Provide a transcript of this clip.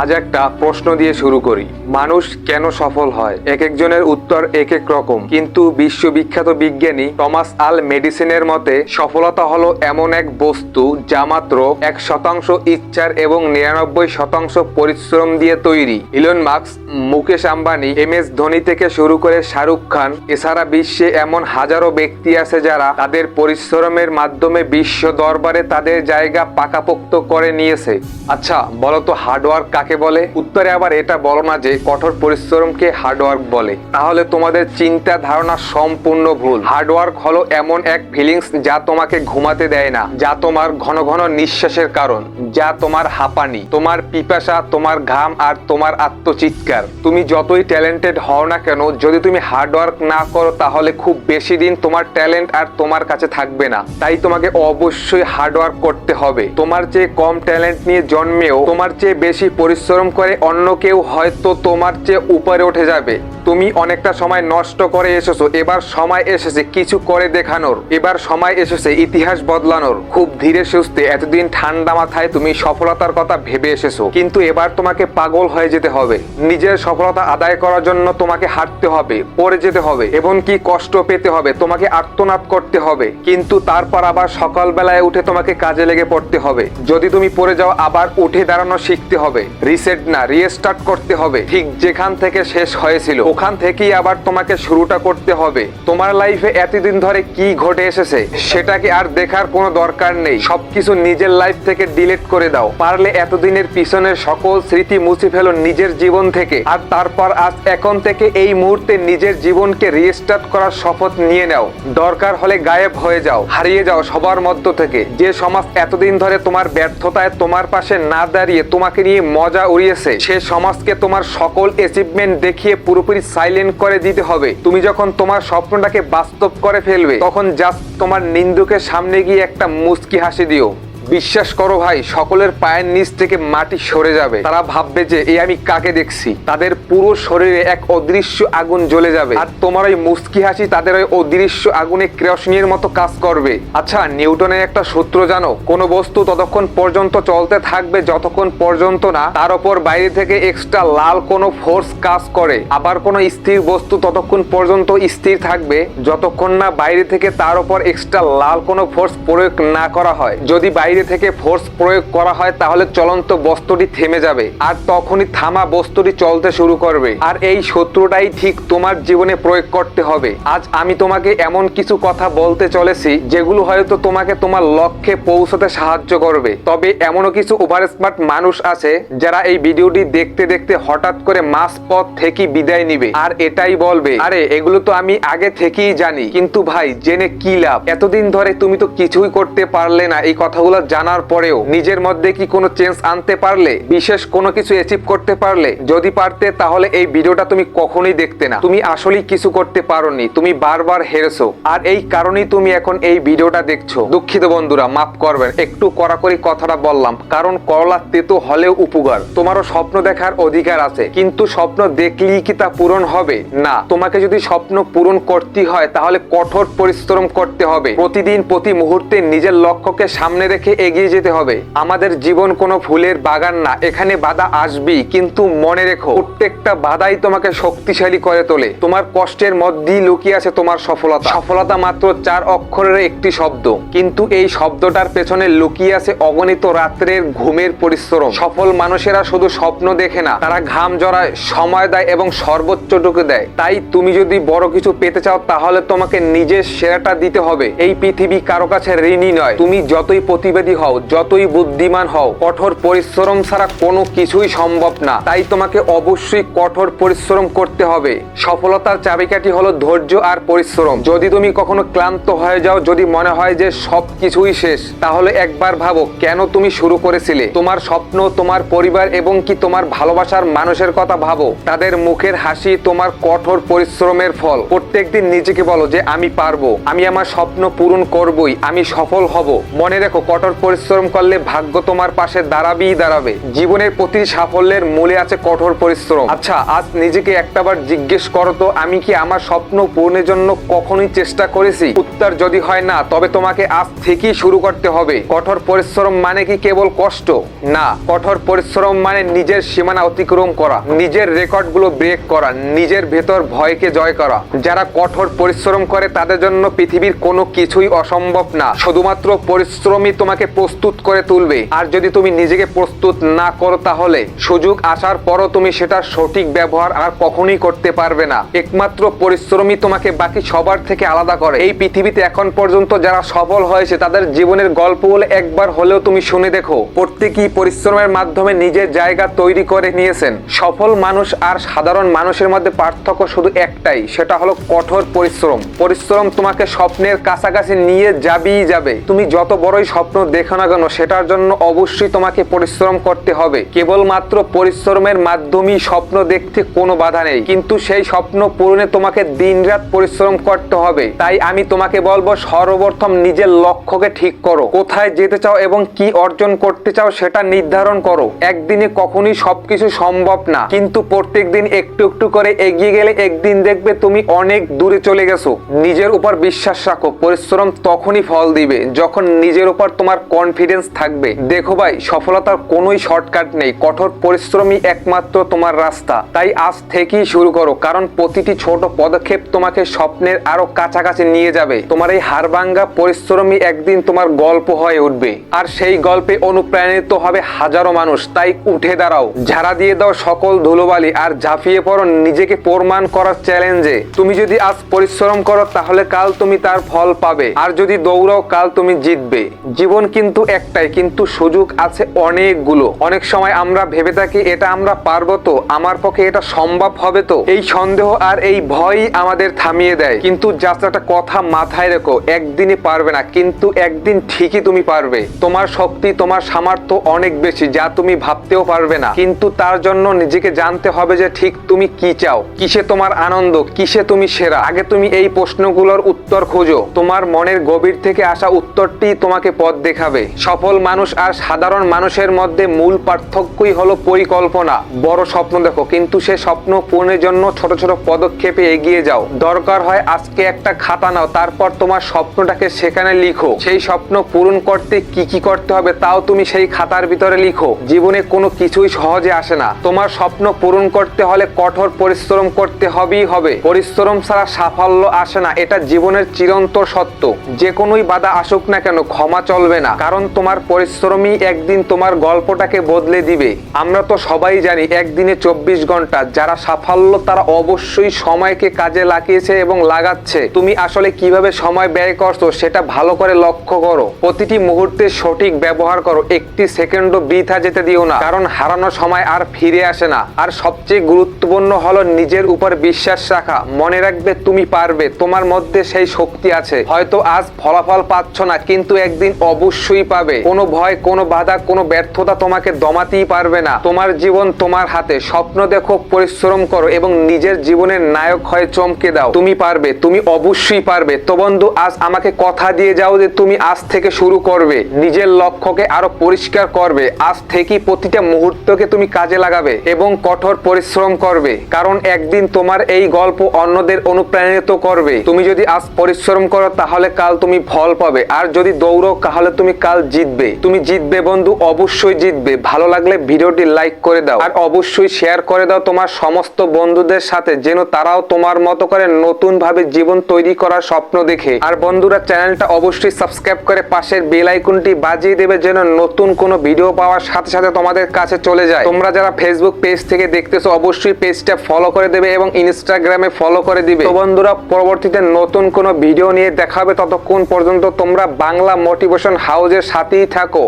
আজ একটা প্রশ্ন দিয়ে শুরু করি। মানুষ কেন সফল হয়? এক একজনের উত্তর এক এক রকম, কিন্তু বিশ্ববিখ্যাত বিজ্ঞানী টমাস আল মেডিসিনের মতে সফলতা হলো এমন এক বস্তু যা মাত্র 1% ইচ্ছার এবং 99% পরিশ্রম দিয়ে তৈরি। Elon Musk, Mukesh Ambani, MS Dhoni থেকে শুরু করে শাহরুখ খান, এছাড়া বিশ্বে এমন হাজারো ব্যক্তি আছে যারা তাদের পরিশ্রমের মাধ্যমে বিশ্ব দরবারে তাদের জায়গা পাকাপোক্ত করে নিয়েছে। আচ্ছা বলো তো, হার্ডওয়ার্ক কাকে বলে? উত্তরে আবার এটা বলো না যে কঠোর পরিশ্রমকে হার্ডওয়ার্ক বলে, তাহলে তোমাদের চিন্তা ধারণা সম্পূর্ণ ভুল। হার্ডওয়ার্ক হলো এমন এক ফিলিংস যা তোমাকে ঘুমাতে দেয় না, যা তোমার ঘন ঘন নিঃশ্বাসের কারণ, যা তোমার হাঁপানি, তোমার পিপাসা, তোমার ঘাম আর তোমার আত্মচিৎকার। তুমি যতই ট্যালেন্টেড হও না কেন, যদি তুমি হার্ডওয়ার্ক না করো তাহলে খুব বেশি দিন তোমার ট্যালেন্ট আর তোমার কাছে থাকবে না। তাই তোমাকে অবশ্যই হার্ডওয়ার্ক করতে হবে। তোমার চেয়ে কম ট্যালেন্ট নিয়ে জন্মেও তোমার চেয়ে বেশি পরিশ্রম করে অন্য কেউ হয়তো তোমার চেয়ে উপরে উঠে যাবে। তুমি অনেকটা সময় নষ্ট করে এসেছো, এবার সময় এসেছে কিছু করে দেখানোর। এবার সময় এসেছে ইতিহাস বদলানোর। খুব ধীরে সুস্থে এতদিন ঠান্ডা মাথায় তুমি সফলতার কথা ভেবে এসেছো, কিন্তু এবার তোমাকে পাগল হয়ে যেতে হবে। নিজের সফলতা আদায় করার জন্য তোমাকে হাঁটতে হবে, পড়ে যেতে হবে, এমনকি কষ্ট পেতে হবে, তোমাকে আর্তনাদ করতে হবে, কিন্তু তারপর আবার সকালবেলায় উঠে তোমাকে কাজে লেগে পড়তে হবে। যদি তুমি পড়ে যাও আবার উঠে দাঁড়ানো শিখতে হবে। রিসেট না, রিস্টার্ট করতে হবে। ঠিক যেখান থেকে শেষ হয়েছিল ওখান থেকেই আবার তোমাকে শুরুটা করতে হবে। তোমার লাইফে এতদিন ধরে কি ঘটে এসেছে সেটাকে আর দেখার কোনো দরকার নেই। সবকিছু নিজের লাইফ থেকে ডিলিট করে দাও। পারলে এতদিনের পিছনের সকল স্মৃতি মুছে ফেলো নিজের জীবন থেকে, আর তারপর আজ এখন থেকে এই মুহূর্তে নিজের জীবনকে রিস্টার্ট করার শপথ নিয়ে নাও। দরকার হলে গায়েব হয়ে যাও, হারিয়ে যাও সবার মধ্য থেকে। যে সমাজ এতদিন ধরে তোমার ব্যর্থতায় তোমার পাশে না দাঁড়িয়ে তোমাকে নিয়ে মজা উড়িয়েছে, সে সমাজকে তোমার সকল অ্যাচিভমেন্ট দেখিয়ে পুরোপুরি সাইলেন্ট করে দিতে হবে। তুমি যখন তোমার স্বপ্নটাকে বাস্তব করে ফেলবে তখন জাস্ট তোমার নিন্দুকের সামনে গিয়ে একটা মুচকি হাসি দিও। বিশ্বাস করো ভাই, সকলের পায়ের নিচ থেকে মাটি সরে যাবে। তারা ভাববে যে এই আমি কাকে দেখছি। তাদের পুরো শরীরে এক অদৃশ্য আগুন জ্বলে যাবে, আর তোমার ওই মুচকি হাসি তাদের ওই অদৃশ্য আগুনে কেরোসিনের মতো কাজ করবে। আচ্ছা, নিউটনের একটা সূত্র জানো? কোনো বস্তু ততক্ষণ পর্যন্ত চলতে থাকবে যতক্ষণ পর্যন্ত না তার উপর বাইরে থেকে এক্সট্রা লাল কোনো ফোর্স কাজ করে। আবার কোনো স্থির বস্তু ততক্ষণ পর্যন্ত স্থির থাকবে যতক্ষণ না বাইরে থেকে তার উপর এক্সট্রা লাল কোনো ফোর্স প্রয়োগ না করা হয়। যদি বাইরে থেকে ফোর্স প্রয়োগ করা হয় তাহলে চলন্ত বস্তুটি থেমে যাবে, আর তখনই থামা বস্তুটি চলতে শুরু করবে। আর এই সূত্রটাই ঠিক তোমার জীবনে প্রয়োগ করতে হবে। আজ আমি তোমাকে এমন কিছু কথা বলতে চলেছি যেগুলো হয়তো তোমাকে তোমার লক্ষ্যে পৌঁছতে সাহায্য করবে। তবে এমনও কিছু ওভার স্মার্ট মানুষ আছে যারা এই ভিডিওটি দেখতে দেখতে হঠাৎ করে মাঝ পথ থেকে বিদায় নিবে, আর এটাই বলবে, আরে এগুলো তো আমি আগে থেকেই জানি। কিন্তু ভাই, জেনে কি লাভ? এতদিন ধরে তুমি তো কিছুই করতে পারলে না। এই কথাগুলো জানার পরেও নিজের মধ্যে কি কোনো চেঞ্জ আনতে পারলে? বিশেষ কোনো কিছু অ্যাচিভ করতে পারলে? যদি পারতে তাহলে এই ভিডিওটা তুমি কখনোই দেখতে না। তুমি আসলেই কিছু করতে পারোনি, তুমি বারবার হেরেছো, আর এই কারণেই তুমি এখন এই ভিডিওটা দেখছো। দুঃখিত বন্ধুরা, মাফ করবেন, একটু কড়াকড়ি কথাটা বললাম, কারণ করলা তেতো হলেও উপকার। তোমারও স্বপ্ন দেখার অধিকার আছে, কিন্তু স্বপ্ন দেখলেই কি তা পূরণ হবে? না, তোমাকে যদি স্বপ্ন পূরণ করতে হয় তাহলে কঠোর পরিশ্রম করতে হবে। প্রতিদিন প্রতি মুহূর্তে নিজের লক্ষ্যকে সামনে রেখে এগিয়ে যেতে হবে। আমাদের জীবন কোনো ফুলের বাগান না, এখানে বাধা আসবেই, কিন্তু মনে রেখো প্রত্যেকটা বাধাই তোমাকে শক্তিশালী করে তোলে। তোমার কষ্টের মধ্যেই লুকিয়ে আছে তোমার সফলতা। সফলতা মাত্র 4 অক্ষরের একটি শব্দ, কিন্তু এই শব্দটার পেছনে লুকিয়ে আছে অগণিত রাত্রের ঘুমের পরিশ্রম। সফল মানুষেরা শুধু স্বপ্ন দেখে না, তারা ঘাম জড়ায়, সময় দেয় এবং সর্বোচ্চটুকু দেয়। তাই তুমি যদি বড় কিছু পেতে চাও তাহলে তোমাকে নিজের সেরাটা দিতে হবে। এই পৃথিবী কারো কাছে ঋণী নয়। তুমি যতই প্রতিবাদী হও, যতই বুদ্ধিমান হও, কঠোর পরিশ্রম ছাড়া কোনো কিছুই সম্ভব না। তাই তোমাকে অবশ্যই কঠোর পরিশ্রম করতে হবে। সফলতার চাবিকাঠি হলো ধৈর্য আর পরিশ্রম। যদি তুমি কখনো ক্লান্ত হয়ে যাও, যদি মনে হয় যে সব কিছুই শেষ, তাহলে একবার ভাবো কেন তুমি শুরু করেছিলে। তোমার স্বপ্ন, তোমার পরিবার এবং কি তোমার ভালোবাসার মানুষের কথা ভাবো। তাদের মুখের হাসি তোমার কঠোর পরিশ্রমের ফল। প্রত্যেকদিন নিজেকে বলো যে আমি পারবো, আমি আমার স্বপ্ন পূরণ করবই, আমি সফল হব। মনে রেখো, কঠোর পরিশ্রম করলে ভাগ্য তোমার পাশে দাঁড়াবে। জীবনের প্রতি সাফল্যের মূলে আছে কঠোর পরিশ্রম। আচ্ছা, আজ নিজেকে একটাবার জিজ্ঞেস করো তো, আমি কি আমার স্বপ্ন পূরণের জন্য কখনোই চেষ্টা করেছি? উত্তর যদি হয় না, তবে তোমাকে আজ থেকেই শুরু করতে হবে। কঠোর পরিশ্রম মানে কি কেবল কষ্ট? না, কঠোর পরিশ্রম মানে নিজের সীমানা অতিক্রম করা, নিজের রেকর্ডগুলো ব্রেক করা, নিজের ভেতর ভয়কে জয় করা। যারা কঠোর পরিশ্রম করে তাদের জন্য পৃথিবীর কোনো কিছুই অসম্ভব না। শুধুমাত্র পরিশ্রমই তোমাকে প্রস্তুত করে তুলবে। আর যদি তুমি নিজেকে প্রস্তুত না করো, তাহলে সুযোগ আসার পরও তুমি সেটার সঠিক ব্যবহার আর কখনোই করতে পারবে না। একমাত্র পরিশ্রমই তোমাকে বাকি সবার থেকে আলাদা করে। এই পৃথিবীতে এখন পর্যন্ত যারা সফল হয়েছে তাদের জীবনের গল্পগুলো একবার হলেও তুমি শুনে দেখো। প্রত্যেকেই পরিশ্রমের মাধ্যমে নিজের জায়গা তৈরি করে নিয়েছেন। সফল মানুষ আর সাধারণ মানুষের মধ্যে পার্থক্য শুধু একটাই, সেটা হলো কঠোর পরিশ্রম। পরিশ্রম তোমাকে স্বপ্নের কাছাকাছি নিয়ে যাবে। তুমি যত বড়ই স্বপ্ন দেখো না কেন, সেটার জন্য অবশ্যই তোমাকে পরিশ্রম করতে হবে। কেবলমাত্র পরিশ্রমের মাধ্যমেই স্বপ্ন দেখতে কোনো বাধা নেই, কিন্তু সেই স্বপ্ন পূরণে তোমাকে দিনরাত পরিশ্রম করতে হবে। তাই আমি তোমাকে বলবো, সর্বপ্রথম নিজের লক্ষ্যকে ঠিক করো। কোথায় যেতে চাও এবং কি অর্জন করতে চাও সেটা নির্ধারণ করো। একদিনে কখনোই সবকিছু সম্ভব না, কিন্তু প্রত্যেকদিন একটু একটু করে এগিয়ে গেলে একদিন দেখবে তুমি অনেক দূরে চলে গেছো। নিজের উপর বিশ্বাস রাখো। পরিশ্রম তখনই ফল দিবে যখন নিজের উপর তোমার কনফিডেন্স থাকবে। দেখো ভাই, সফলতার কোনোই শর্টকাট নেই, কঠোর পরিশ্রমই একমাত্র তোমার রাস্তা। তাই আজ থেকেই শুরু করো, কারণ প্রতিটি ছোট পদক্ষেপ তোমাকে স্বপ্নের আরো কাছাকাছি নিয়ে যাবে। তোমার এই হাড়ভাঙ্গা পরিশ্রমই একদিন তোমার গল্প হয়ে উঠবে, আর সেই গল্পে অনুপ্রাণিত হবে হাজারো মানুষ। তাই উঠে দাঁড়াও, ঝাড়া দিয়ে দাও সকল ধুলোবালি, আর ঝাঁপিয়ে পড়ো নিজেকে প্রমাণ করার চ্যালেঞ্জে। তুমি যদি আজ পরিশ্রম করো, তাহলে কাল তুমি তার ফল পাবে, আর যদি দৌড়াও, কাল তুমি জিতবে। জীবন কিন্তু একটাই, কিন্তু সুযোগ আছে অনেকগুলো। অনেক সময় আমরা ভেবে থাকি, এটা আমরা পারবো তো, আমার পক্ষে এটা সম্ভব হবে তো। এই সন্দেহ আর এই ভয়ই আমাদের থামিয়ে দেয়। কিন্তু জাস্ট একটা কথা মাথায় রেখো, একদিনই পারবে না, কিন্তু একদিন ঠিকই তুমি পারবে। তোমার শক্তি, তোমার সামর্থ্য অনেক বেশি, যা তুমি ভাবতেও পারবে না। কিন্তু তার জন্য নিজেকে জানতে হবে যে ঠিক তুমি কি চাও, কিসে তোমার আনন্দ, কিসে তুমি সেরা। আগে তুমি এই প্রশ্নগুলোর উত্তর খোঁজো। তোমার মনের গভীর থেকে আসা উত্তরটি তোমাকে পথ দেখাবে। সফল মানুষ আর সাধারণ মানুষের মধ্যে মূল পার্থক্যই হলো পরিকল্পনা। বড় স্বপ্ন দেখো, কিন্তু সে স্বপ্ন পূরণের জন্য ছোট ছোট পদক্ষেপে এগিয়ে যাও। দরকার হয় আজকে একটা খাতা নাও, তারপর তোমার স্বপ্নটাকে সেখানে লিখো। সেই স্বপ্ন পূরণ করতে কি কি করতে হবে তাও তুমি সেই খাতার ভিতরে লিখো। জীবনে কোনো কিছুই সহজে আসে না। তোমার স্বপ্ন পূরণ করতে হলে কঠোর পরিশ্রম করতে হবেই হবে। পরিশ্রম ছাড়া সাফল্য আসে না, এটা জীবনের চিরন্তর সত্য। যে কোনোই বাধা আসুক না কেন, ক্ষমা চলবে না, কারণ তোমার পরিশ্রমই একদিন তোমার গল্পটাকে বদলে দিবে। আমরা তো সবাই জানি একদিনে 24 ঘন্টা। যারা সাফল্য তারা অবশ্যই সময়কে কাজে লাগিয়েছে এবং লাগাচ্ছে। তুমি আসলে কিভাবে সময় ব্যয় করছো সেটা ভালো করে লক্ষ্য করো। প্রতিটি মুহূর্তে সঠিক ব্যবহার করো। একটি সেকেন্ডও বৃথা যেতে দিও না, কারণ হারানো সময় আর ফিরে আসে না। আর সবচেয়ে গুরুত্বপূর্ণ হলো নিজের উপর বিশ্বাস রাখা। মনে রাখবে তুমি পারবে, তোমার মধ্যে সেই শক্তি আছে। হয়তো আজ ফলাফল পাচ্ছ না, কিন্তু একদিন অবশ্যই পাবে। কোনো ভয়, কোনো বাধা, কোনো ব্যর্থতা তোমাকে দমাতেই পারবে না। তোমার জীবন তোমার হাতে। স্বপ্ন দেখো, পরিশ্রম করো এবং নিজের জীবনের নায়ক হয়ে চমকে দাও। তুমি পারবে, তুমি অবশ্যই পারবে। তো বন্ধু, আজ আমাকে কথা দিয়ে যাও যে তুমি আজ থেকে শুরু করবে, নিজের লক্ষ্যকে আরো পরিষ্কার করবে। আজ থেকেই প্রতিটা মুহূর্তকে তুমি কাজে লাগাবে এবং কঠোর পরিশ্রম করবে, কারণ একদিন তোমার এই গল্প অন্যদের অনুপ্রাণিত করবে। তুমি যদি আজ পরিশ্রম করো, তাহলে কাল তুমি ফল পাবে, আর যদি দৌড়ো, তাহলে তুমি কাল জিতবে। তুমি জিতবে বন্ধু, অবশ্যই জিতবে। ভালো লাগলে ভিডিওটি লাইক করে দাও, আর অবশ্যই শেয়ার করে দাও তোমার সমস্ত বন্ধুদের সাথে, যেন তারাও তোমার মতো করে নতুন ভাবে জীবন তৈরি করার স্বপ্ন দেখে। আর বন্ধুরা, চ্যানেলটা অবশ্যই সাবস্ক্রাইব করে পাশের বেল আইকনটি বাজিয়ে দেবে, যেন নতুন কোনো ভিডিও পাওয়ার সাথে সাথে তোমাদের কাছে চলে যায়। তোমরা যারা ফেসবুক পেজ থেকে দেখতেছো, অবশ্যই পেজটা ফলো করে দেবে এবং ইনস্টাগ্রামে ফলো করে দিবে। তো বন্ধুরা, পরবর্তীতে নতুন কোনো ভিডিও নিয়ে দেখা হবে। ততক্ষণ পর্যন্ত তোমরা বাংলা মোটিভেশন হাউসের সাথেই থাকো।